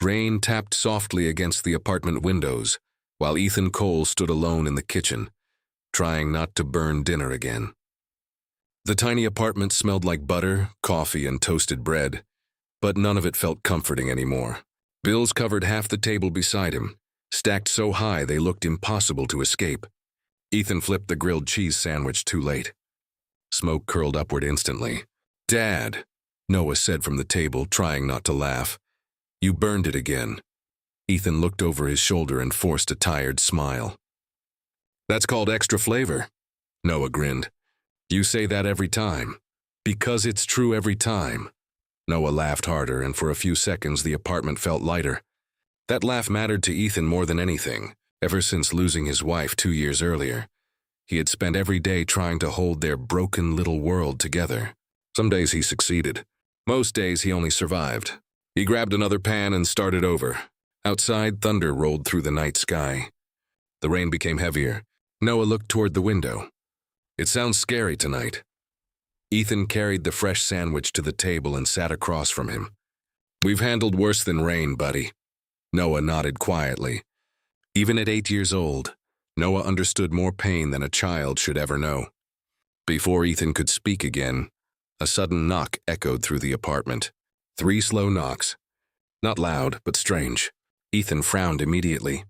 Rain tapped softly against the apartment windows, while Ethan Cole stood alone in the kitchen, trying not to burn dinner again. The tiny apartment smelled like butter, coffee, and toasted bread, but none of it felt comforting anymore. Bills covered half the table beside him, stacked so high they looked impossible to escape. Ethan flipped the grilled cheese sandwich too late. Smoke curled upward instantly. "Dad," Noah said from the table, trying not to laugh. "You burned it again." Ethan looked over his shoulder and forced a tired smile. "That's called extra flavor," Noah grinned. "You say that every time." "Because it's true every time." Noah laughed harder, and for a few seconds the apartment felt lighter. That laugh mattered to Ethan more than anything. Ever since losing his wife 2 years earlier, he had spent every day trying to hold their broken little world together. Some days he succeeded. Most days he only survived. He grabbed another pan and started over. Outside, thunder rolled through the night sky. The rain became heavier. Noah looked toward the window. "It sounds scary tonight." Ethan carried the fresh sandwich to the table and sat across from him. "We've handled worse than rain, buddy." Noah nodded quietly. Even at 8 years old, Noah understood more pain than a child should ever know. Before Ethan could speak again, a sudden knock echoed through the apartment. 3 slow knocks. Not loud, but strange. Ethan frowned immediately.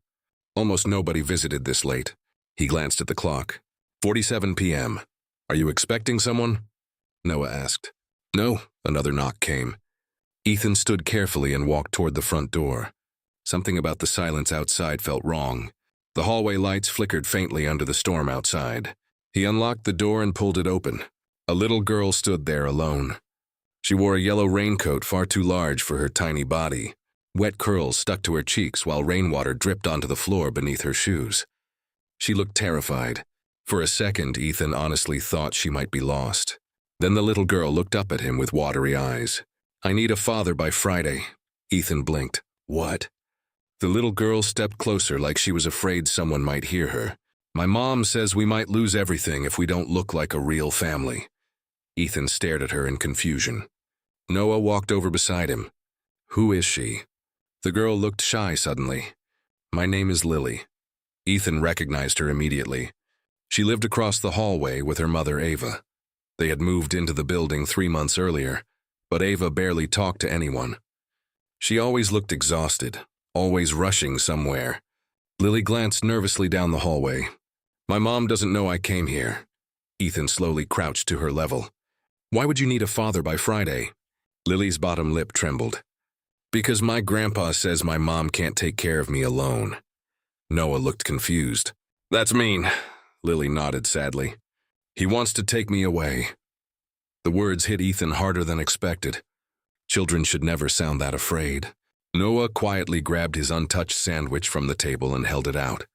Almost nobody visited this late. He glanced at the clock. 47 p.m. "Are you expecting someone?" Noah asked. "No," another knock came. Ethan stood carefully and walked toward the front door. Something about the silence outside felt wrong. The hallway lights flickered faintly under the storm outside. He unlocked the door and pulled it open. A little girl stood there alone. She wore a yellow raincoat far too large for her tiny body. Wet curls stuck to her cheeks while rainwater dripped onto the floor beneath her shoes. She looked terrified. For a second, Ethan honestly thought she might be lost. Then the little girl looked up at him with watery eyes. "I need a father by Friday." Ethan blinked. "What?" The little girl stepped closer like she was afraid someone might hear her. "My mom says we might lose everything if we don't look like a real family." Ethan stared at her in confusion. Noah walked over beside him. "Who is she?" The girl looked shy suddenly. "My name is Lily." Ethan recognized her immediately. She lived across the hallway with her mother, Ava. They had moved into the building 3 months earlier, but Ava barely talked to anyone. She always looked exhausted, always rushing somewhere. Lily glanced nervously down the hallway. "My mom doesn't know I came here." Ethan slowly crouched to her level. "Why would you need a father by Friday?" Lily's bottom lip trembled. "Because my grandpa says my mom can't take care of me alone." Noah looked confused. "That's mean," Lily nodded sadly. "He wants to take me away." The words hit Ethan harder than expected. Children should never sound that afraid. Noah quietly grabbed his untouched sandwich from the table and held it out.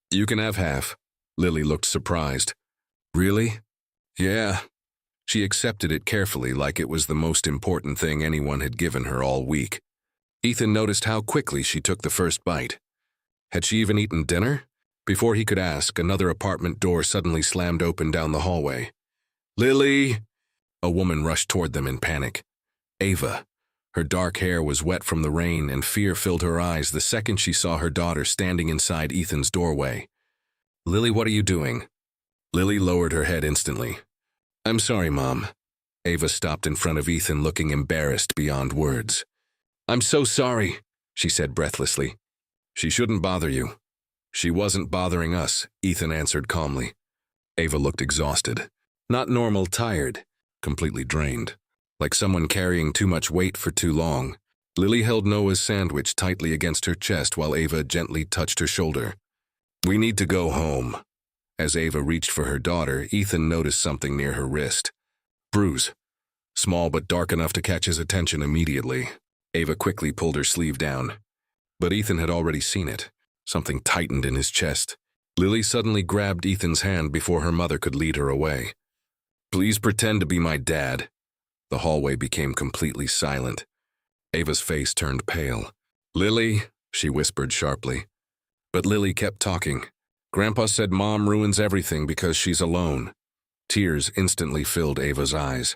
"You can have half." Lily looked surprised. "Really?" "Yeah." She accepted it carefully like it was the most important thing anyone had given her all week. Ethan noticed how quickly she took the first bite. Had she even eaten dinner? Before he could ask, another apartment door suddenly slammed open down the hallway. "Lily!" A woman rushed toward them in panic. Ava. Her dark hair was wet from the rain, and fear filled her eyes the second she saw her daughter standing inside Ethan's doorway. "Lily, what are you doing?" Lily lowered her head instantly. "I'm sorry, Mom." Ava stopped in front of Ethan, looking embarrassed beyond words. "I'm so sorry," she said breathlessly. "She shouldn't bother you." "She wasn't bothering us," Ethan answered calmly. Ava looked exhausted. Not normal tired, completely drained. Like someone carrying too much weight for too long. Lily held Noah's sandwich tightly against her chest while Ava gently touched her shoulder. "We need to go home." As Ava reached for her daughter, Ethan noticed something near her wrist. Bruise. Small but dark enough to catch his attention immediately. Ava quickly pulled her sleeve down. But Ethan had already seen it. Something tightened in his chest. Lily suddenly grabbed Ethan's hand before her mother could lead her away. "Please pretend to be my dad." The hallway became completely silent. Ava's face turned pale. "Lily," she whispered sharply. But Lily kept talking. "Grandpa said Mom ruins everything because she's alone." Tears instantly filled Ava's eyes.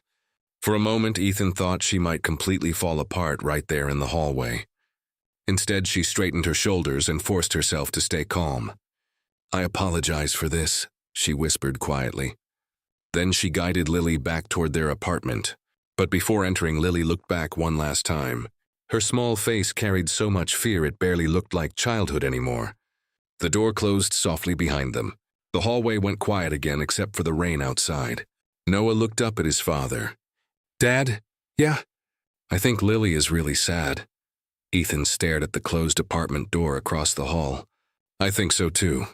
For a moment, Ethan thought she might completely fall apart right there in the hallway. Instead, she straightened her shoulders and forced herself to stay calm. "I apologize for this," she whispered quietly. Then she guided Lily back toward their apartment. But before entering, Lily looked back one last time. Her small face carried so much fear it barely looked like childhood anymore. The door closed softly behind them. The hallway went quiet again except for the rain outside. Noah looked up at his father. "Dad? Yeah? I think Lily is really sad." Ethan stared at the closed apartment door across the hall. "I think so too."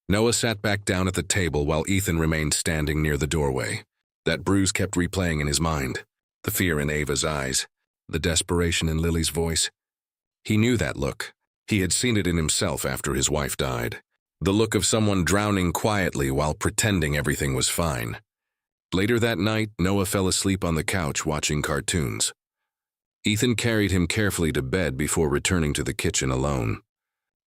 Noah sat back down at the table while Ethan remained standing near the doorway. That bruise kept replaying in his mind. The fear in Ava's eyes, the desperation in Lily's voice. He knew that look. He had seen it in himself after his wife died. The look of someone drowning quietly while pretending everything was fine. Later that night, Noah fell asleep on the couch watching cartoons. Ethan carried him carefully to bed before returning to the kitchen alone.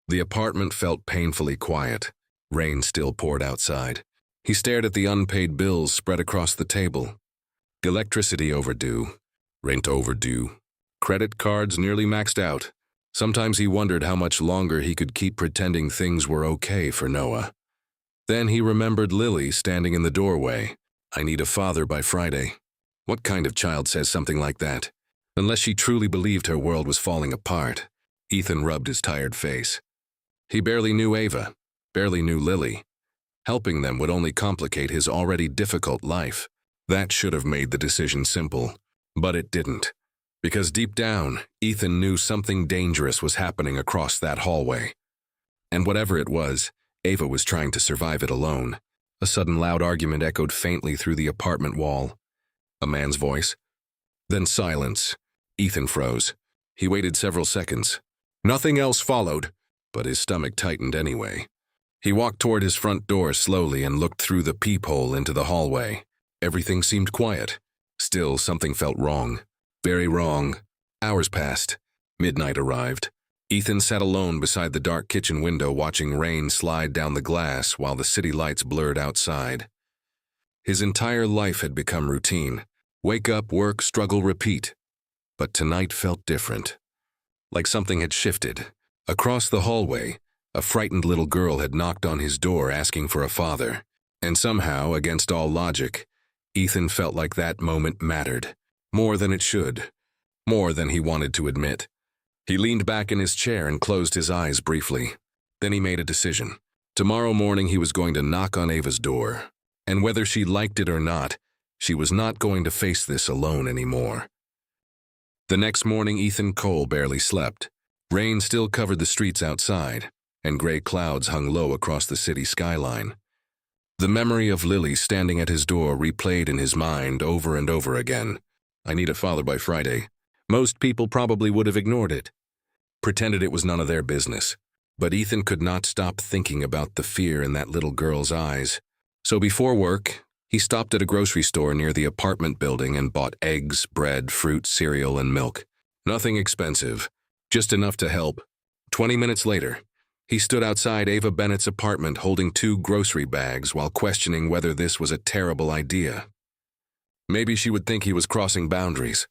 The apartment felt painfully quiet. Rain still poured outside. He stared at the unpaid bills spread across the table. Electricity overdue. Rent overdue. Credit cards nearly maxed out. Sometimes he wondered how much longer he could keep pretending things were okay for Noah. Then he remembered Lily standing in the doorway. "I need a father by Friday." What kind of child says something like that? Unless she truly believed her world was falling apart. Ethan rubbed his tired face. He barely knew Ava, barely knew Lily. Helping them would only complicate his already difficult life. That should have made the decision simple, but it didn't. Because deep down, Ethan knew something dangerous was happening across that hallway. And whatever it was, Ava was trying to survive it alone. A sudden loud argument echoed faintly through the apartment wall. A man's voice. Then silence. Ethan froze. He waited several seconds. Nothing else followed, but his stomach tightened anyway. He walked toward his front door slowly and looked through the peephole into the hallway. Everything seemed quiet. Still, something felt wrong. Very wrong. Hours passed. Midnight arrived. Ethan sat alone beside the dark kitchen window watching rain slide down the glass while the city lights blurred outside. His entire life had become routine. Wake up, work, struggle, repeat. But tonight felt different. Like something had shifted. Across the hallway, a frightened little girl had knocked on his door asking for a father. And somehow, against all logic, Ethan felt like that moment mattered. More than it should. More than he wanted to admit. He leaned back in his chair and closed his eyes briefly. Then he made a decision. Tomorrow morning he was going to knock on Ava's door. And whether she liked it or not, she was not going to face this alone anymore. The next morning, Ethan Cole barely slept. Rain still covered the streets outside, and gray clouds hung low across the city skyline. The memory of Lily standing at his door replayed in his mind over and over again. "I need a father by Friday." Most people probably would have ignored it, pretended it was none of their business. But Ethan could not stop thinking about the fear in that little girl's eyes. So before work, he stopped at a grocery store near the apartment building and bought eggs, bread, fruit, cereal, and milk. Nothing expensive, just enough to help. 20 minutes later, he stood outside Ava Bennett's apartment holding 2 grocery bags while questioning whether this was a terrible idea. Maybe she would think he was crossing boundaries.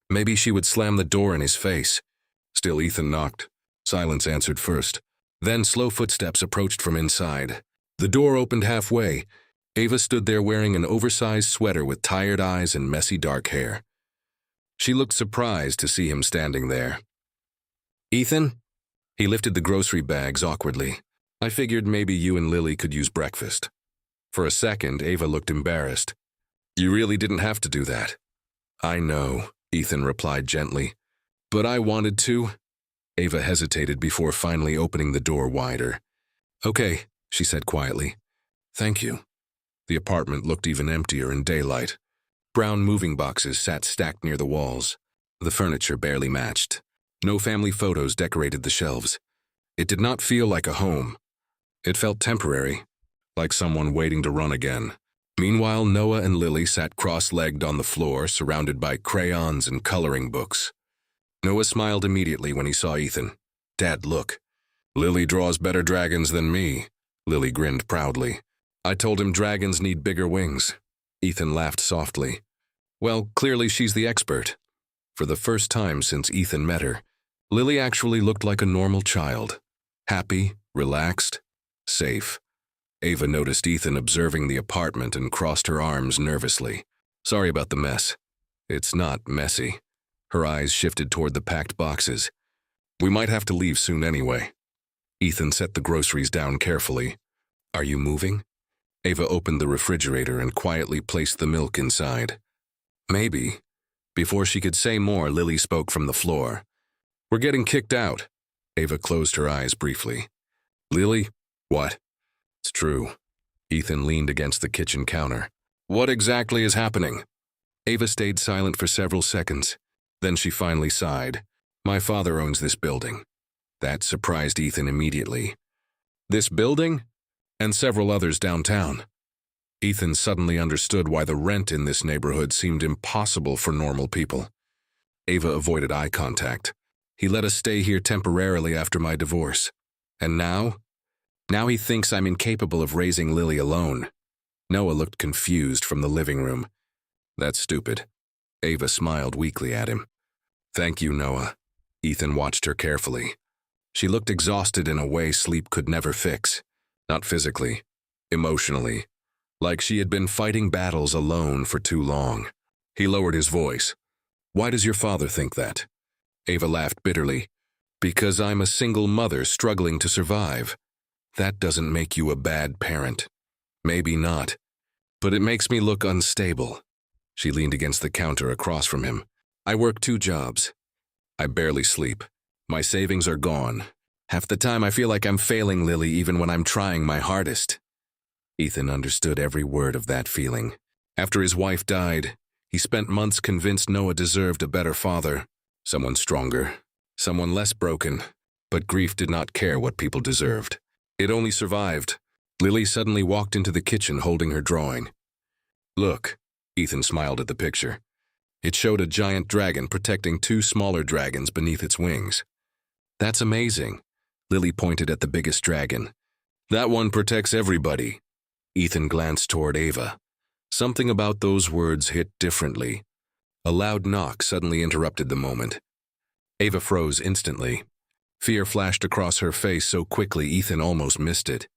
Maybe she would slam the door in his face. Still, Ethan knocked. Silence answered first. Then slow footsteps approached from inside. The door opened halfway. Ava stood there wearing an oversized sweater with tired eyes and messy dark hair. She looked surprised to see him standing there. "Ethan?" He lifted the grocery bags awkwardly. "I figured maybe you and Lily could use breakfast." For a second, Ava looked embarrassed. "You really didn't have to do that." "I know," Ethan replied gently. "But I wanted to." Ava hesitated before finally opening the door wider. "Okay," she said quietly. "Thank you." The apartment looked even emptier in daylight. Brown moving boxes sat stacked near the walls. The furniture barely matched. No family photos decorated the shelves. It did not feel like a home. It felt temporary, like someone waiting to run again. Meanwhile, Noah and Lily sat cross-legged on the floor, surrounded by crayons and coloring books. Noah smiled immediately when he saw Ethan. "Dad, look. Lily draws better dragons than me." Lily grinned proudly. "I told him dragons need bigger wings." Ethan laughed softly. "Well, clearly she's the expert." For the first time since Ethan met her, Lily actually looked like a normal child. Happy, relaxed, safe. Ava noticed Ethan observing the apartment and crossed her arms nervously. Sorry about the mess. It's not messy. Her eyes shifted toward the packed boxes. We might have to leave soon anyway. Ethan set the groceries down carefully. Are you moving? Ava opened the refrigerator and quietly placed the milk inside. Maybe. Before she could say more, Lily spoke from the floor. We're getting kicked out. Ava closed her eyes briefly. Lily? What? It's true. Ethan leaned against the kitchen counter. What exactly is happening? Ava stayed silent for several seconds. Then she finally sighed. My father owns this building. That surprised Ethan immediately. This building? And several others downtown. Ethan suddenly understood why the rent in this neighborhood seemed impossible for normal people. Ava avoided eye contact. He let us stay here temporarily after my divorce. And now? Now he thinks I'm incapable of raising Lily alone. Noah looked confused from the living room. That's stupid. Ava smiled weakly at him. Thank you, Noah. Ethan watched her carefully. She looked exhausted in a way sleep could never fix. Not physically, emotionally. Like she had been fighting battles alone for too long. He lowered his voice. Why does your father think that? Ava laughed bitterly. Because I'm a single mother struggling to survive. That doesn't make you a bad parent. Maybe not. But it makes me look unstable. She leaned against the counter across from him. I work 2 jobs. I barely sleep. My savings are gone. Half the time I feel like I'm failing Lily even when I'm trying my hardest. Ethan understood every word of that feeling. After his wife died, he spent months convinced Noah deserved a better father. Someone stronger, someone less broken. But grief did not care what people deserved. It only survived. Lily suddenly walked into the kitchen holding her drawing. Look, Ethan smiled at the picture. It showed a giant dragon protecting 2 smaller dragons beneath its wings. That's amazing. Lily pointed at the biggest dragon. That one protects everybody. Ethan glanced toward Ava. Something about those words hit differently. A loud knock suddenly interrupted the moment. Ava froze instantly. Fear flashed across her face so quickly Ethan almost missed it.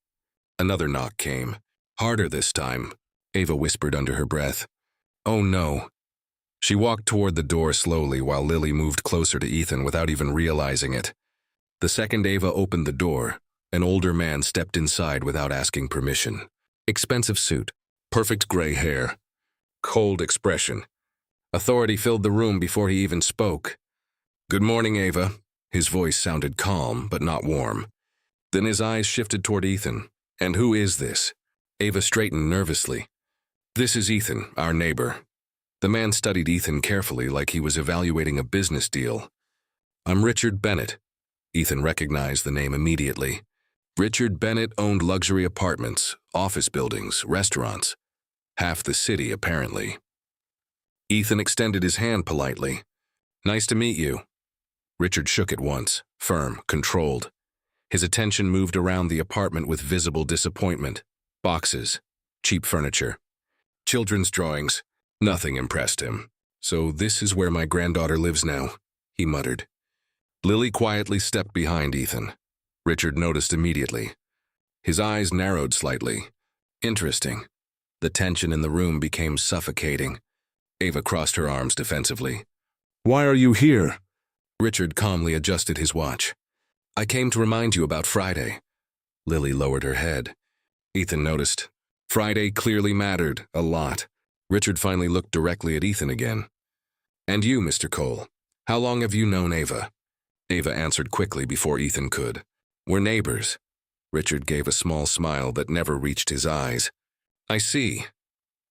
Another knock came. Harder this time, Ava whispered under her breath. Oh no. She walked toward the door slowly while Lily moved closer to Ethan without even realizing it. The second Ava opened the door, an older man stepped inside without asking permission. Expensive suit, perfect gray hair, cold expression. Authority filled the room before he even spoke. Good morning, Ava. His voice sounded calm, but not warm. Then his eyes shifted toward Ethan. And who is this? Ava straightened nervously. This is Ethan, our neighbor. The man studied Ethan carefully like he was evaluating a business deal. I'm Richard Bennett. Ethan recognized the name immediately. Richard Bennett owned luxury apartments, office buildings, restaurants. Half the city, apparently. Ethan extended his hand politely. Nice to meet you. Richard shook it once, firm, controlled. His attention moved around the apartment with visible disappointment. Boxes, cheap furniture, children's drawings. Nothing impressed him. So this is where my granddaughter lives now, he muttered. Lily quietly stepped behind Ethan. Richard noticed immediately. His eyes narrowed slightly. Interesting. The tension in the room became suffocating. Ava crossed her arms defensively. Why are you here? Richard calmly adjusted his watch. I came to remind you about Friday. Lily lowered her head. Ethan noticed. Friday clearly mattered, a lot. Richard finally looked directly at Ethan again. And you, Mr. Cole, how long have you known Ava? Ava answered quickly before Ethan could. We're neighbors. Richard gave a small smile that never reached his eyes. I see.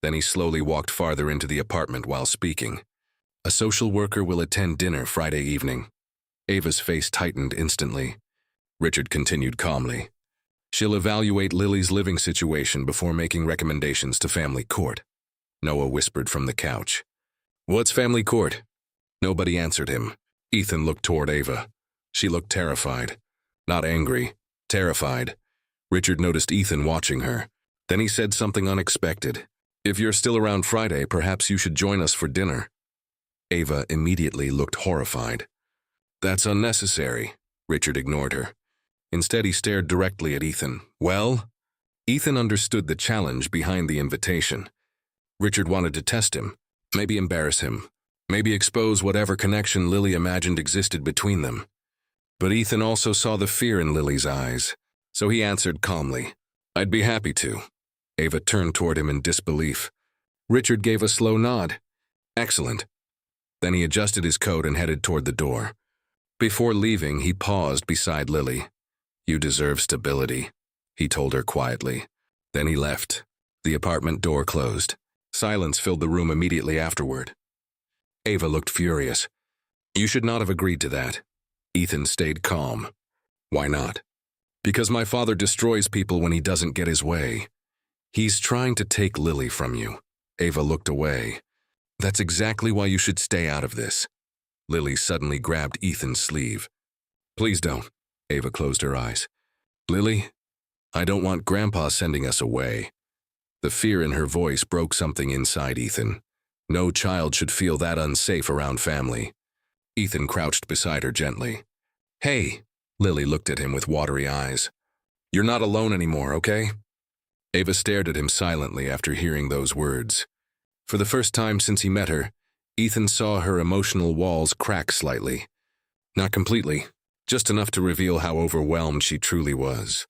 Then he slowly walked farther into the apartment while speaking. A social worker will attend dinner Friday evening. Ava's face tightened instantly. Richard continued calmly. She'll evaluate Lily's living situation before making recommendations to family court. Noah whispered from the couch. What's family court? Nobody answered him. Ethan looked toward Ava. She looked terrified. Not angry, terrified. Richard noticed Ethan watching her. Then he said something unexpected. If you're still around Friday, perhaps you should join us for dinner. Ava immediately looked horrified. That's unnecessary. Richard ignored her. Instead, he stared directly at Ethan. Well? Ethan understood the challenge behind the invitation. Richard wanted to test him, maybe embarrass him, maybe expose whatever connection Lily imagined existed between them. But Ethan also saw the fear in Lily's eyes, so he answered calmly, I'd be happy to. Ava turned toward him in disbelief. Richard gave a slow nod. Excellent. Then he adjusted his coat and headed toward the door. Before leaving, he paused beside Lily. You deserve stability, he told her quietly. Then he left. The apartment door closed. Silence filled the room immediately afterward. Ava looked furious. You should not have agreed to that. Ethan stayed calm. Why not? Because my father destroys people when he doesn't get his way. He's trying to take Lily from you. Ava looked away. That's exactly why you should stay out of this. Lily suddenly grabbed Ethan's sleeve. Please don't. Ava closed her eyes. Lily, I don't want Grandpa sending us away. The fear in her voice broke something inside Ethan. No child should feel that unsafe around family. Ethan crouched beside her gently. Hey, Lily looked at him with watery eyes. You're not alone anymore, okay? Ava stared at him silently after hearing those words. For the first time since he met her, Ethan saw her emotional walls crack slightly. Not completely, just enough to reveal how overwhelmed she truly was.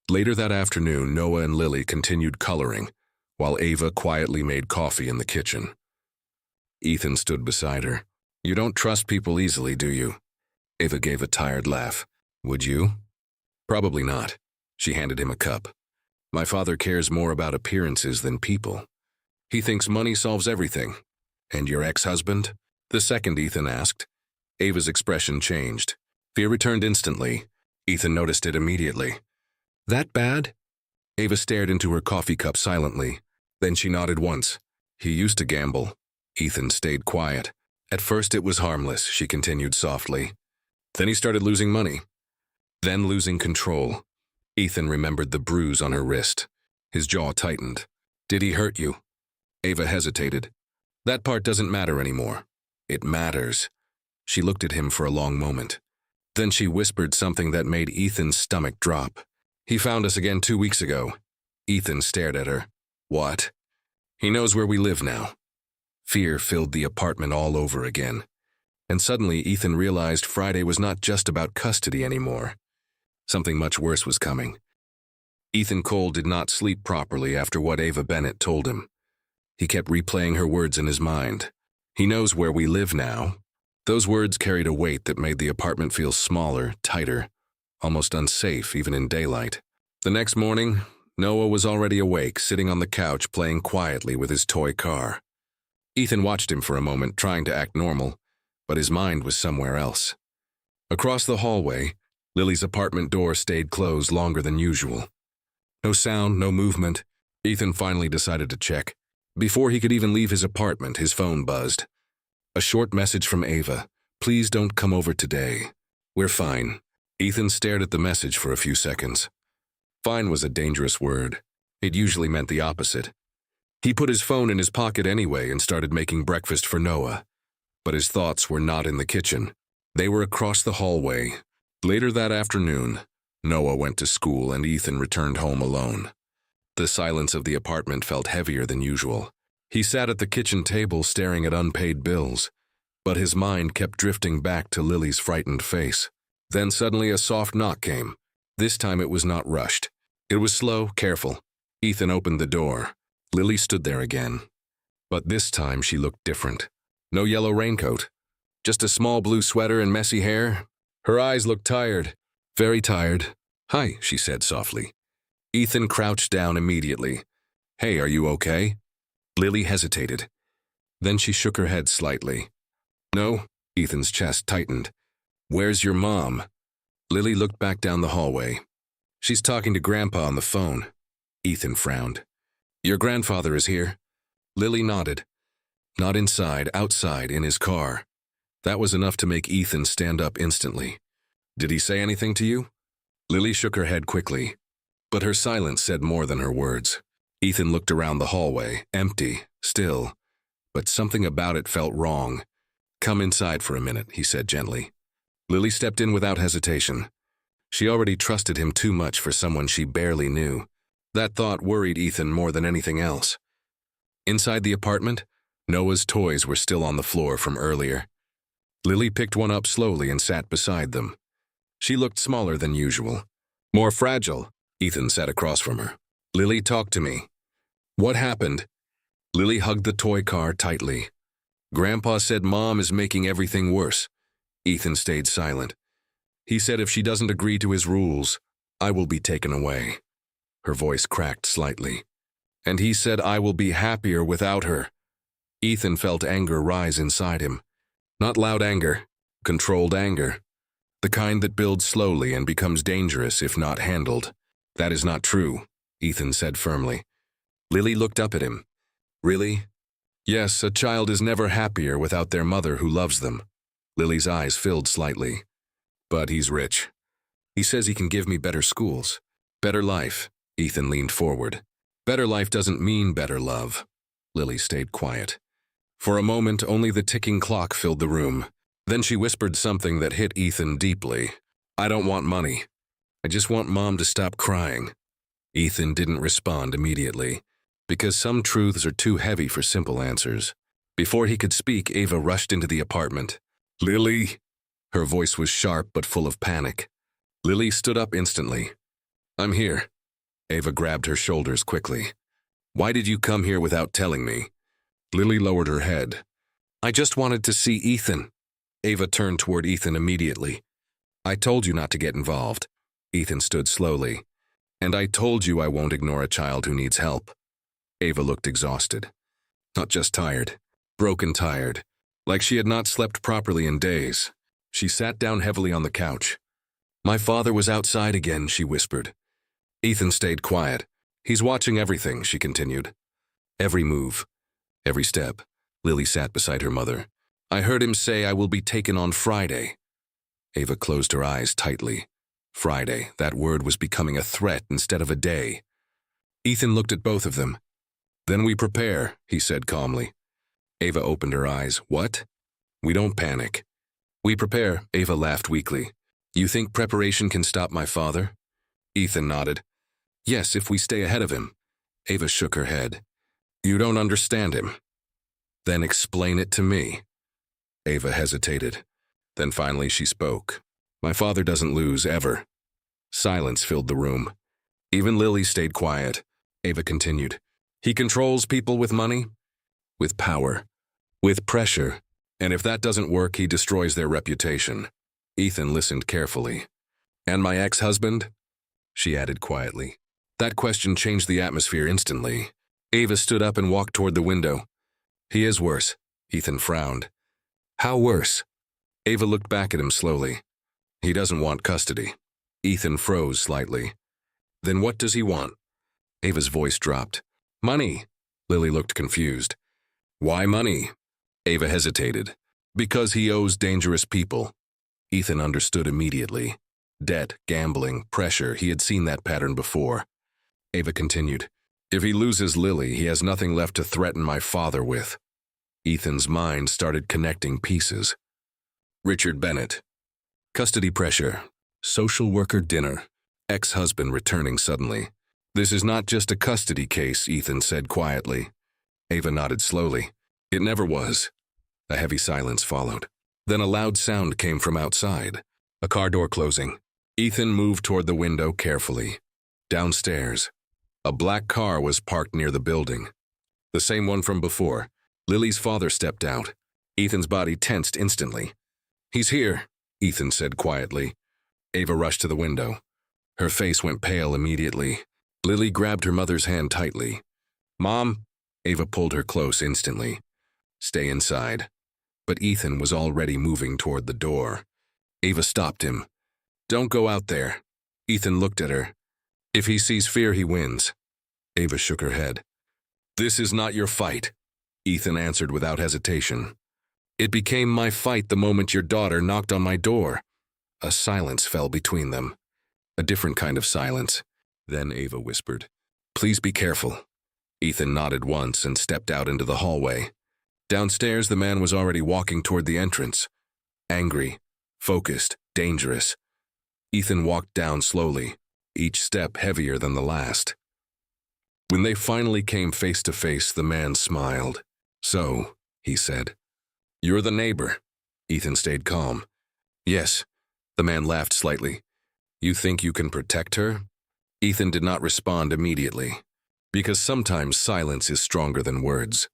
Later that afternoon, Noah and Lily continued coloring, while Ava quietly made coffee in the kitchen. Ethan stood beside her. You don't trust people easily, do you? Ava gave a tired laugh. Would you? Probably not. She handed him a cup. My father cares more about appearances than people. He thinks money solves everything. And your ex-husband? The second, Ethan asked. Ava's expression changed. Fear returned instantly. Ethan noticed it immediately. That bad? Ava stared into her coffee cup silently. Then she nodded once. He used to gamble. Ethan stayed quiet. At first it was harmless, she continued softly. Then he started losing money. Then losing control. Ethan remembered the bruise on her wrist. His jaw tightened. Did he hurt you? Ava hesitated. That part doesn't matter anymore. It matters. She looked at him for a long moment. Then she whispered something that made Ethan's stomach drop. He found us again 2 weeks ago. Ethan stared at her. What? He knows where we live now. Fear filled the apartment all over again. And suddenly Ethan realized Friday was not just about custody anymore. Something much worse was coming. Ethan Cole did not sleep properly after what Ava Bennett told him. He kept replaying her words in his mind. He knows where we live now. Those words carried a weight that made the apartment feel smaller, tighter, almost unsafe even in daylight. The next morning, Noah was already awake, sitting on the couch playing quietly with his toy car. Ethan watched him for a moment, trying to act normal, but his mind was somewhere else. Across the hallway, Lily's apartment door stayed closed longer than usual. No sound, no movement. Ethan finally decided to check. Before he could even leave his apartment, his phone buzzed. A short message from Ava. Please don't come over today. We're fine. Ethan stared at the message for a few seconds. Fine was a dangerous word. It usually meant the opposite. He put his phone in his pocket anyway and started making breakfast for Noah. But his thoughts were not in the kitchen. They were across the hallway. Later that afternoon, Noah went to school and Ethan returned home alone. The silence of the apartment felt heavier than usual. He sat at the kitchen table staring at unpaid bills, but his mind kept drifting back to Lily's frightened face. Then suddenly a soft knock came. This time it was not rushed. It was slow, careful. Ethan opened the door. Lily stood there again. But this time she looked different. No yellow raincoat. Just a small blue sweater and messy hair. Her eyes looked tired. Very tired. Hi, she said softly. Ethan crouched down immediately. Hey, are you okay? Lily hesitated. Then she shook her head slightly. No, Ethan's chest tightened. Where's your mom? Lily looked back down the hallway. She's talking to Grandpa on the phone. Ethan frowned. Your grandfather is here. Lily nodded. Not inside, outside, in his car. That was enough to make Ethan stand up instantly. Did he say anything to you? Lily shook her head quickly, but her silence said more than her words. Ethan looked around the hallway, empty, still, but something about it felt wrong. Come inside for a minute, he said gently. Lily stepped in without hesitation. She already trusted him too much for someone she barely knew. That thought worried Ethan more than anything else. Inside the apartment, Noah's toys were still on the floor from earlier. Lily picked one up slowly and sat beside them. She looked smaller than usual. More fragile, Ethan sat across from her. Lily, talk to me. What happened? Lily hugged the toy car tightly. Grandpa said Mom is making everything worse. Ethan stayed silent. He said if she doesn't agree to his rules, I will be taken away. Her voice cracked slightly. And he said I will be happier without her. Ethan felt anger rise inside him. Not loud anger, controlled anger. The kind that builds slowly and becomes dangerous if not handled. That is not true, Ethan said firmly. Lily looked up at him. Really? Yes, a child is never happier without their mother who loves them. Lily's eyes filled slightly. But he's rich. He says he can give me better schools. Better life. Ethan leaned forward. Better life doesn't mean better love. Lily stayed quiet. For a moment, only the ticking clock filled the room. Then she whispered something that hit Ethan deeply. I don't want money. I just want Mom to stop crying. Ethan didn't respond immediately, because some truths are too heavy for simple answers. Before he could speak, Ava rushed into the apartment. Lily? Her voice was sharp but full of panic. Lily stood up instantly. I'm here. Ava grabbed her shoulders quickly. Why did you come here without telling me? Lily lowered her head. I just wanted to see Ethan. Ava turned toward Ethan immediately. I told you not to get involved. Ethan stood slowly. And I told you I won't ignore a child who needs help. Ava looked exhausted. Not just tired. Broken tired. Like she had not slept properly in days. She sat down heavily on the couch. My father was outside again, she whispered. Ethan stayed quiet. He's watching everything, she continued. Every move. Every step. Lily sat beside her mother. I heard him say I will be taken on Friday. Ava closed her eyes tightly. Friday, that word was becoming a threat instead of a day. Ethan looked at both of them. Then we prepare, he said calmly. Ava opened her eyes. What? We don't panic. We prepare, Ava laughed weakly. You think preparation can stop my father? Ethan nodded. Yes, if we stay ahead of him. Ava shook her head. You don't understand him. Then explain it to me. Ava hesitated. Then finally she spoke. My father doesn't lose, ever. Silence filled the room. Even Lily stayed quiet. Ava continued. He controls people with money, with power, with pressure, and if that doesn't work, he destroys their reputation. Ethan listened carefully. And my ex-husband? She added quietly. That question changed the atmosphere instantly. Ava stood up and walked toward the window. He is worse. Ethan frowned. How worse? Ava looked back at him slowly. He doesn't want custody. Ethan froze slightly. Then what does he want? Ava's voice dropped. Money. Lily looked confused. Why money? Ava hesitated. Because he owes dangerous people. Ethan understood immediately. Debt, gambling, pressure, he had seen that pattern before. Ava continued. If he loses Lily, he has nothing left to threaten my father with. Ethan's mind started connecting pieces. Richard Bennett. Custody pressure. Social worker dinner. Ex-husband returning suddenly. This is not just a custody case, Ethan said quietly. Ava nodded slowly. It never was. A heavy silence followed. Then a loud sound came from outside. A car door closing. Ethan moved toward the window carefully. Downstairs. A black car was parked near the building. The same one from before. Lily's father stepped out. Ethan's body tensed instantly. He's here, Ethan said quietly. Ava rushed to the window. Her face went pale immediately. Lily grabbed her mother's hand tightly. Mom? Ava pulled her close instantly. Stay inside. But Ethan was already moving toward the door. Ava stopped him. Don't go out there. Ethan looked at her. If he sees fear, he wins. Ava shook her head. This is not your fight, Ethan answered without hesitation. It became my fight the moment your daughter knocked on my door. A silence fell between them. A different kind of silence. Then Ava whispered, Please be careful. Ethan nodded once and stepped out into the hallway. Downstairs, the man was already walking toward the entrance. Angry, focused, dangerous. Ethan walked down slowly, each step heavier than the last. When they finally came face to face, the man smiled. "So," he said, "you're the neighbor." Ethan stayed calm. "Yes." The man laughed slightly. "You think you can protect her?" Ethan did not respond immediately, because sometimes silence is stronger than words.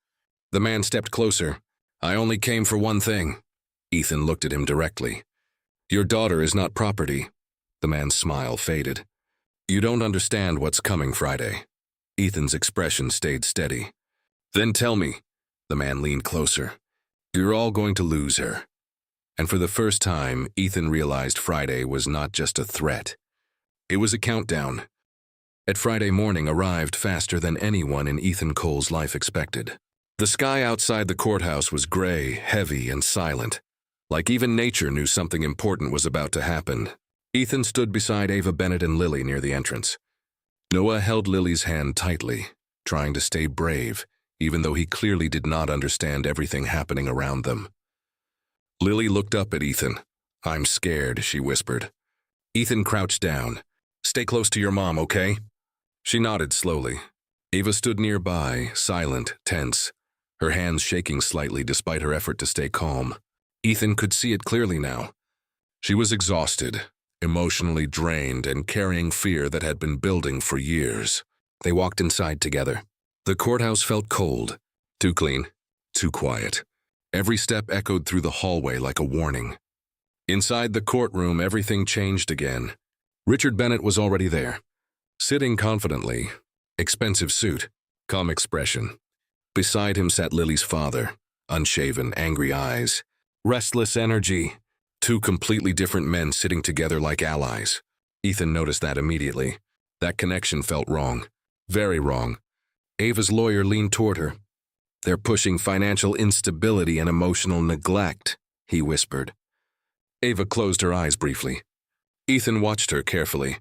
The man stepped closer. "I only came for one thing." Ethan looked at him directly. "Your daughter is not property." The man's smile faded. "You don't understand what's coming Friday." Ethan's expression stayed steady. "Then tell me." The man leaned closer. "You're all going to lose her." And for the first time, Ethan realized Friday was not just a threat. It was a countdown. And Friday morning arrived faster than anyone in Ethan Cole's life expected. The sky outside the courthouse was gray, heavy, and silent. Like even nature knew something important was about to happen. Ethan stood beside Ava Bennett and Lily near the entrance. Noah held Lily's hand tightly, trying to stay brave, even though he clearly did not understand everything happening around them. Lily looked up at Ethan. "I'm scared," she whispered. Ethan crouched down. "Stay close to your mom, okay?" She nodded slowly. Ava stood nearby, silent, tense, her hands shaking slightly despite her effort to stay calm. Ethan could see it clearly now. She was exhausted, emotionally drained, and carrying fear that had been building for years. They walked inside together. The courthouse felt cold, too clean, too quiet. Every step echoed through the hallway like a warning. Inside the courtroom, everything changed again. Richard Bennett was already there, sitting confidently, expensive suit, calm expression. Beside him sat Lily's father, unshaven, angry eyes, restless energy. Two completely different men sitting together like allies. Ethan noticed that immediately. That connection felt wrong. Very wrong. Ava's lawyer leaned toward her. "They're pushing financial instability and emotional neglect," he whispered. Ava closed her eyes briefly. Ethan watched her carefully.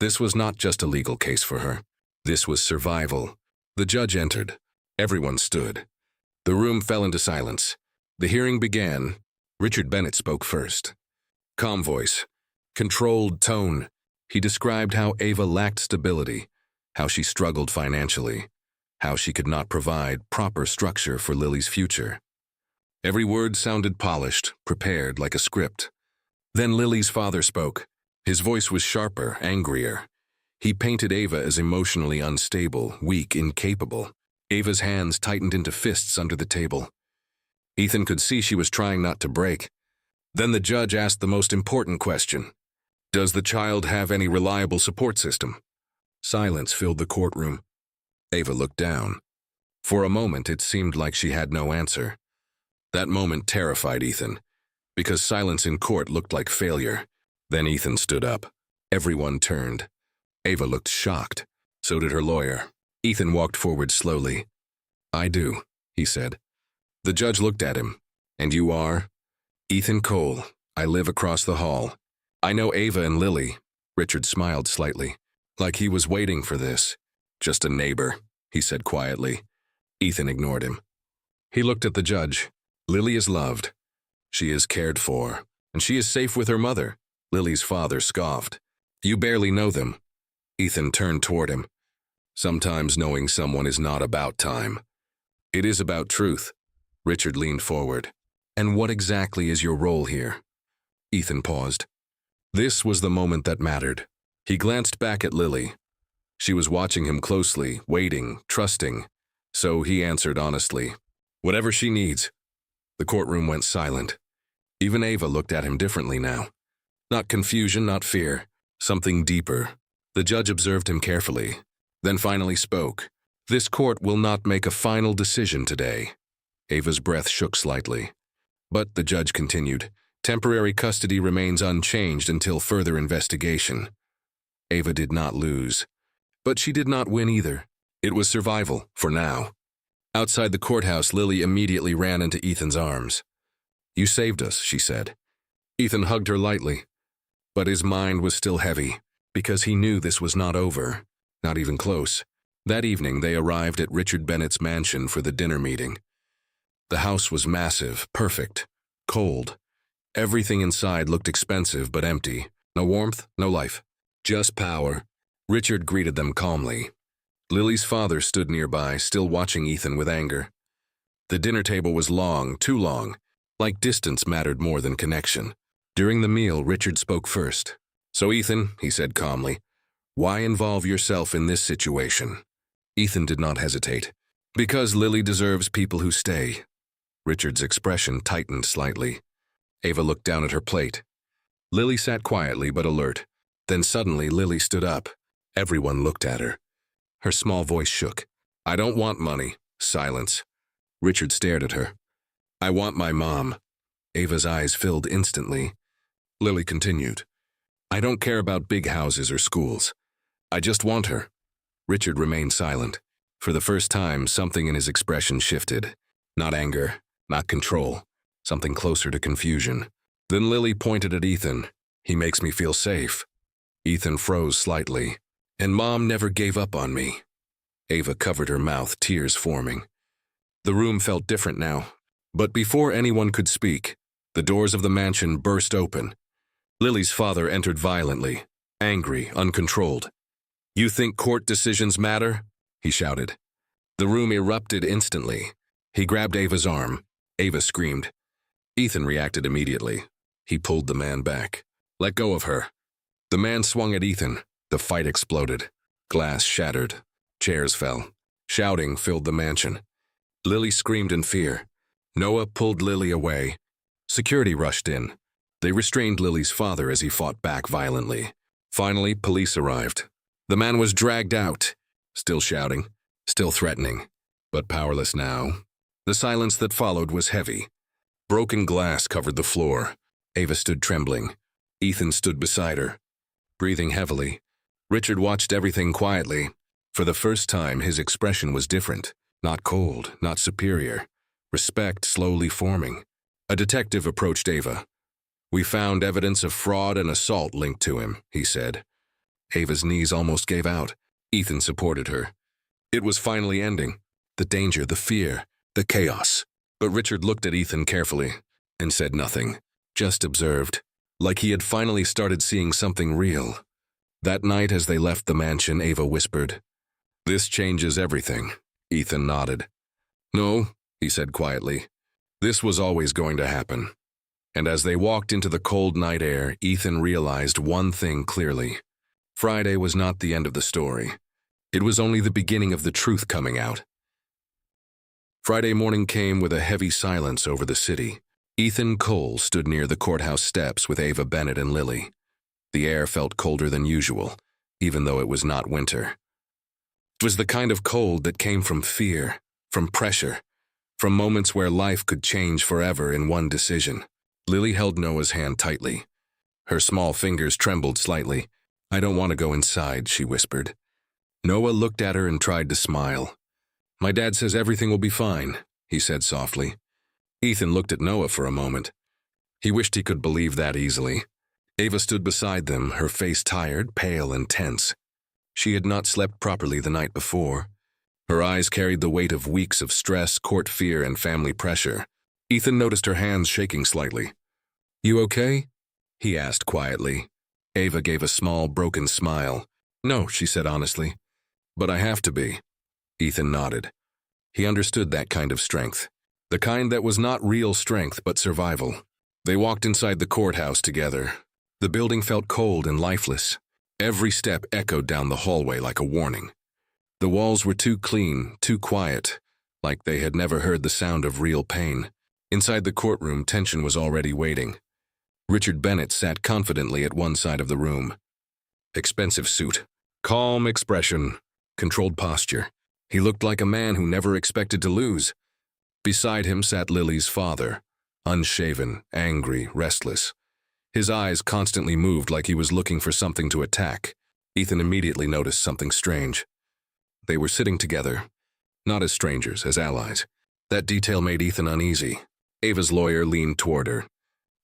This was not just a legal case for her. This was survival. The judge entered. Everyone stood. The room fell into silence. The hearing began. Richard Bennett spoke first. Calm voice, controlled tone. He described how Ava lacked stability, how she struggled financially, how she could not provide proper structure for Lily's future. Every word sounded polished, prepared like a script. Then Lily's father spoke. His voice was sharper, angrier. He painted Ava as emotionally unstable, weak, incapable. Ava's hands tightened into fists under the table. Ethan could see she was trying not to break. Then the judge asked the most important question. "Does the child have any reliable support system?" Silence filled the courtroom. Ava looked down. For a moment, it seemed like she had no answer. That moment terrified Ethan, because silence in court looked like failure. Then Ethan stood up. Everyone turned. Ava looked shocked. So did her lawyer. Ethan walked forward slowly. "I do," he said. The judge looked at him. "And you are?" "Ethan Cole. I live across the hall. I know Ava and Lily." Richard smiled slightly, like he was waiting for this. "Just a neighbor," he said quietly. Ethan ignored him. He looked at the judge. "Lily is loved. She is cared for, and she is safe with her mother." Lily's father scoffed. "You barely know them." Ethan turned toward him. "Sometimes knowing someone is not about time. It is about truth." Richard leaned forward. "And what exactly is your role here?" Ethan paused. This was the moment that mattered. He glanced back at Lily. She was watching him closely, waiting, trusting. So he answered honestly, "Whatever she needs." The courtroom went silent. Even Ava looked at him differently now. Not confusion, not fear. Something deeper. The judge observed him carefully, then finally spoke. "This court will not make a final decision today." Ava's breath shook slightly. But the judge continued, "Temporary custody remains unchanged until further investigation." Ava did not lose. But she did not win either. It was survival, for now. Outside the courthouse, Lily immediately ran into Ethan's arms. "You saved us," she said. Ethan hugged her lightly. But his mind was still heavy, because he knew this was not over, not even close. That evening, they arrived at Richard Bennett's mansion for the dinner meeting. The house was massive, perfect, cold. Everything inside looked expensive but empty. No warmth, no life. Just power. Richard greeted them calmly. Lily's father stood nearby, still watching Ethan with anger. The dinner table was long, too long, like distance mattered more than connection. During the meal, Richard spoke first. "So Ethan," he said calmly, "why involve yourself in this situation?" Ethan did not hesitate. "Because Lily deserves people who stay." Richard's expression tightened slightly. Ava looked down at her plate. Lily sat quietly but alert. Then suddenly Lily stood up. Everyone looked at her. Her small voice shook. "I don't want money." Silence. Richard stared at her. "I want my mom." Ava's eyes filled instantly. Lily continued. "I don't care about big houses or schools. I just want her." Richard remained silent. For the first time, something in his expression shifted. Not anger, not control, something closer to confusion. Then Lily pointed at Ethan. "He makes me feel safe." Ethan froze slightly. "And Mom never gave up on me." Ava covered her mouth, tears forming. The room felt different now. But before anyone could speak, the doors of the mansion burst open. Lily's father entered violently, angry, uncontrolled. "You think court decisions matter?" he shouted. The room erupted instantly. He grabbed Ava's arm. Ava screamed. Ethan reacted immediately. He pulled the man back. "Let go of her." The man swung at Ethan. The fight exploded. Glass shattered. Chairs fell. Shouting filled the mansion. Lily screamed in fear. Noah pulled Lily away. Security rushed in. They restrained Lily's father as he fought back violently. Finally, police arrived. The man was dragged out, still shouting, still threatening, but powerless now. The silence that followed was heavy. Broken glass covered the floor. Ava stood trembling. Ethan stood beside her, breathing heavily. Richard watched everything quietly. For the first time, his expression was different. Not cold, not superior. Respect slowly forming. A detective approached Ava. "We found evidence of fraud and assault linked to him," he said. Ava's knees almost gave out. Ethan supported her. It was finally ending. The danger, the fear, the chaos. But Richard looked at Ethan carefully and said nothing, just observed, like he had finally started seeing something real. That night as they left the mansion, Ava whispered, "This changes everything." Ethan nodded. "No," he said quietly. "This was always going to happen." And as they walked into the cold night air, Ethan realized one thing clearly. Friday was not the end of the story. It was only the beginning of the truth coming out. Friday morning came with a heavy silence over the city. Ethan Cole stood near the courthouse steps with Ava Bennett and Lily. The air felt colder than usual, even though it was not winter. It was the kind of cold that came from fear, from pressure, from moments where life could change forever in one decision. Lily held Noah's hand tightly. Her small fingers trembled slightly. "I don't want to go inside," she whispered. Noah looked at her and tried to smile. "My dad says everything will be fine," he said softly. Ethan looked at Noah for a moment. He wished he could believe that easily. Ava stood beside them, her face tired, pale, and tense. She had not slept properly the night before. Her eyes carried the weight of weeks of stress, court fear, and family pressure. Ethan noticed her hands shaking slightly. "You okay?" he asked quietly. Ava gave a small, broken smile. "No," she said honestly. "But I have to be." Ethan nodded. He understood that kind of strength. The kind that was not real strength, but survival. They walked inside the courthouse together. The building felt cold and lifeless. Every step echoed down the hallway like a warning. The walls were too clean, too quiet, like they had never heard the sound of real pain. Inside the courtroom, tension was already waiting. Richard Bennett sat confidently at one side of the room. Expensive suit, calm expression, controlled posture. He looked like a man who never expected to lose. Beside him sat Lily's father, unshaven, angry, restless. His eyes constantly moved like he was looking for something to attack. Ethan immediately noticed something strange. They were sitting together, not as strangers, as allies. That detail made Ethan uneasy. Ava's lawyer leaned toward her.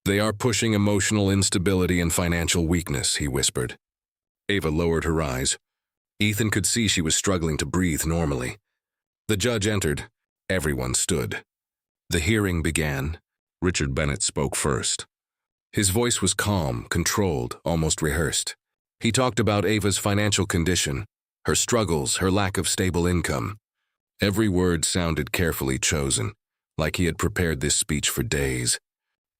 "They are pushing emotional instability and financial weakness," he whispered. Ava lowered her eyes. Ethan could see she was struggling to breathe normally. The judge entered. Everyone stood. The hearing began. Richard Bennett spoke first. His voice was calm, controlled, almost rehearsed. He talked about Ava's financial condition, her struggles, her lack of stable income. Every word sounded carefully chosen, like he had prepared this speech for days.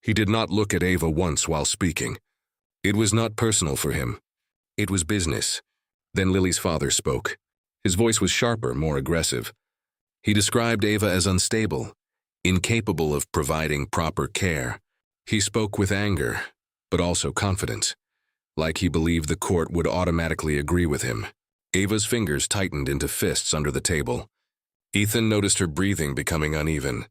He did not look at Ava once while speaking. It was not personal for him. It was business. Then Lily's father spoke. His voice was sharper, more aggressive. He described Ava as unstable, incapable of providing proper care. He spoke with anger, but also confidence, like he believed the court would automatically agree with him. Ava's fingers tightened into fists under the table. Ethan noticed her breathing becoming uneven.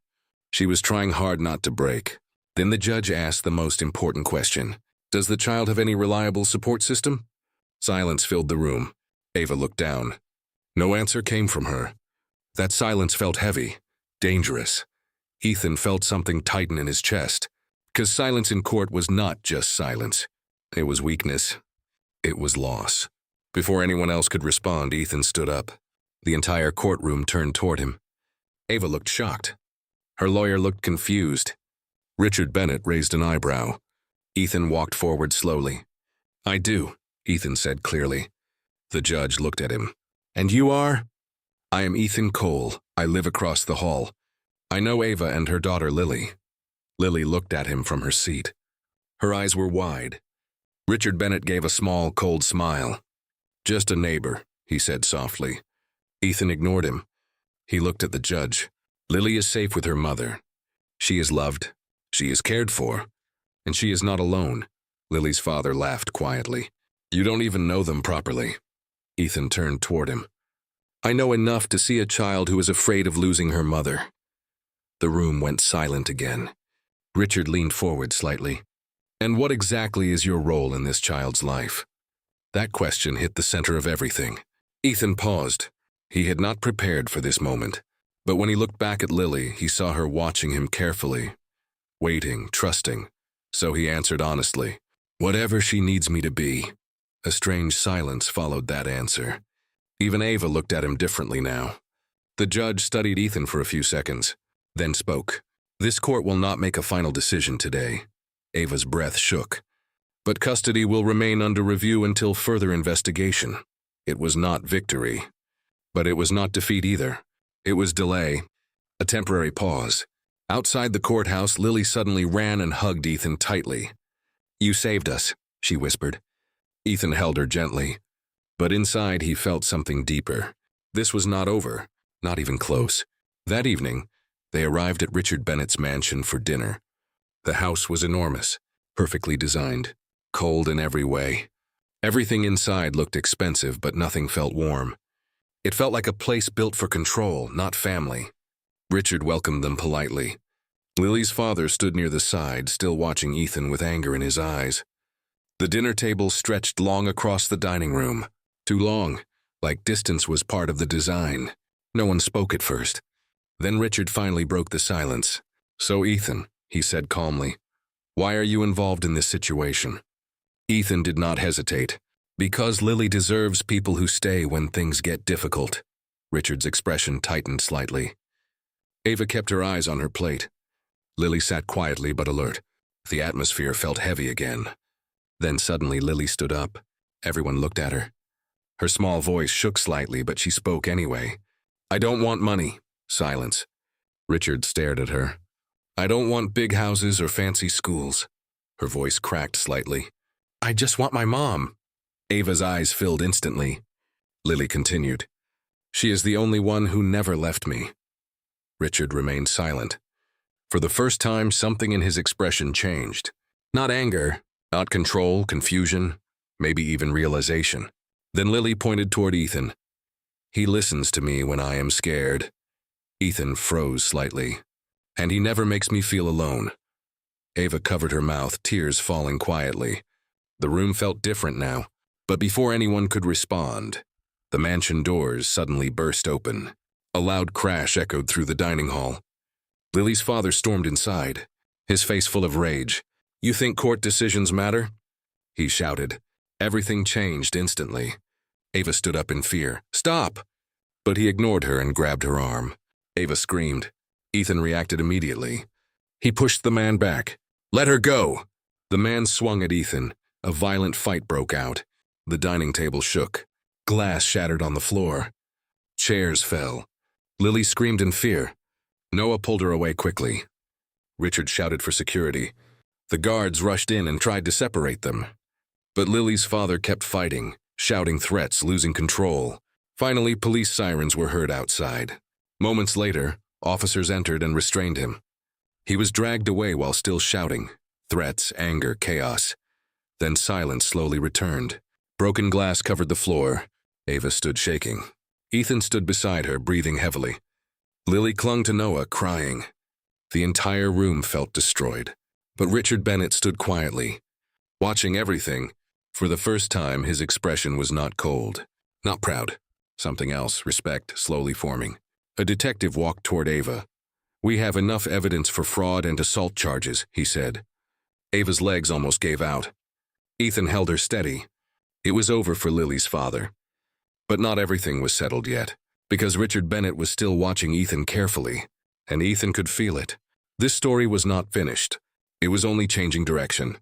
She was trying hard not to break. Then the judge asked the most important question. Does the child have any reliable support system? Silence filled the room. Ava looked down. No answer came from her. That silence felt heavy, dangerous. Ethan felt something tighten in his chest, because silence in court was not just silence. It was weakness. It was loss. Before anyone else could respond, Ethan stood up. The entire courtroom turned toward him. Ava looked shocked. Her lawyer looked confused. Richard Bennett raised an eyebrow. Ethan walked forward slowly. I do, Ethan said clearly. The judge looked at him. And you are? I am Ethan Cole. I live across the hall. I know Ava and her daughter Lily. Lily looked at him from her seat. Her eyes were wide. Richard Bennett gave a small, cold smile. Just a neighbor, he said softly. Ethan ignored him. He looked at the judge. Lily is safe with her mother. She is loved. She is cared for. And she is not alone. Lily's father laughed quietly. You don't even know them properly. Ethan turned toward him. I know enough to see a child who is afraid of losing her mother. The room went silent again. Richard leaned forward slightly. And what exactly is your role in this child's life? That question hit the center of everything. Ethan paused. He had not prepared for this moment. But when he looked back at Lily, he saw her watching him carefully, waiting, trusting. So he answered honestly, whatever she needs me to be. A strange silence followed that answer. Even Ava looked at him differently now. The judge studied Ethan for a few seconds, then spoke. This court will not make a final decision today. Ava's breath shook. But custody will remain under review until further investigation. It was not victory. But it was not defeat either. It was delay, a temporary pause. Outside the courthouse, Lily suddenly ran and hugged Ethan tightly. You saved us, she whispered. Ethan held her gently. But inside he felt something deeper. This was not over, not even close. That evening, they arrived at Richard Bennett's mansion for dinner. The house was enormous, perfectly designed, cold in every way. Everything inside looked expensive, but nothing felt warm. It felt like a place built for control, not family. Richard welcomed them politely. Lily's father stood near the side, still watching Ethan with anger in his eyes. The dinner table stretched long across the dining room. Too long, like distance was part of the design. No one spoke at first. Then Richard finally broke the silence. So Ethan, he said calmly, why are you involved in this situation? Ethan did not hesitate. Because Lily deserves people who stay when things get difficult. Richard's expression tightened slightly. Ava kept her eyes on her plate. Lily sat quietly but alert. The atmosphere felt heavy again. Then suddenly Lily stood up. Everyone looked at her. Her small voice shook slightly, but she spoke anyway. I don't want money. Silence. Richard stared at her. I don't want big houses or fancy schools. Her voice cracked slightly. I just want my mom. Ava's eyes filled instantly. Lily continued. She is the only one who never left me. Richard remained silent. For the first time, something in his expression changed. Not anger, not control, confusion, maybe even realization. Then Lily pointed toward Ethan. He listens to me when I am scared. Ethan froze slightly. And he never makes me feel alone. Ava covered her mouth, tears falling quietly. The room felt different now. But before anyone could respond, the mansion doors suddenly burst open. A loud crash echoed through the dining hall. Lily's father stormed inside, his face full of rage. You think court decisions matter? He shouted. Everything changed instantly. Ava stood up in fear. Stop! But he ignored her and grabbed her arm. Ava screamed. Ethan reacted immediately. He pushed the man back. Let her go! The man swung at Ethan. A violent fight broke out. The dining table shook. Glass shattered on the floor. Chairs fell. Lily screamed in fear. Noah pulled her away quickly. Richard shouted for security. The guards rushed in and tried to separate them. But Lily's father kept fighting, shouting threats, losing control. Finally, police sirens were heard outside. Moments later, officers entered and restrained him. He was dragged away while still shouting. Threats, anger, chaos. Then silence slowly returned. Broken glass covered the floor. Ava stood shaking. Ethan stood beside her, breathing heavily. Lily clung to Noah, crying. The entire room felt destroyed. But Richard Bennett stood quietly, watching everything. For the first time, his expression was not cold, not proud. Something else, respect, slowly forming. A detective walked toward Ava. "We have enough evidence for fraud and assault charges," he said. Ava's legs almost gave out. Ethan held her steady. It was over for Lily's father. But not everything was settled yet, because Richard Bennett was still watching Ethan carefully, and Ethan could feel it. This story was not finished. It was only changing direction.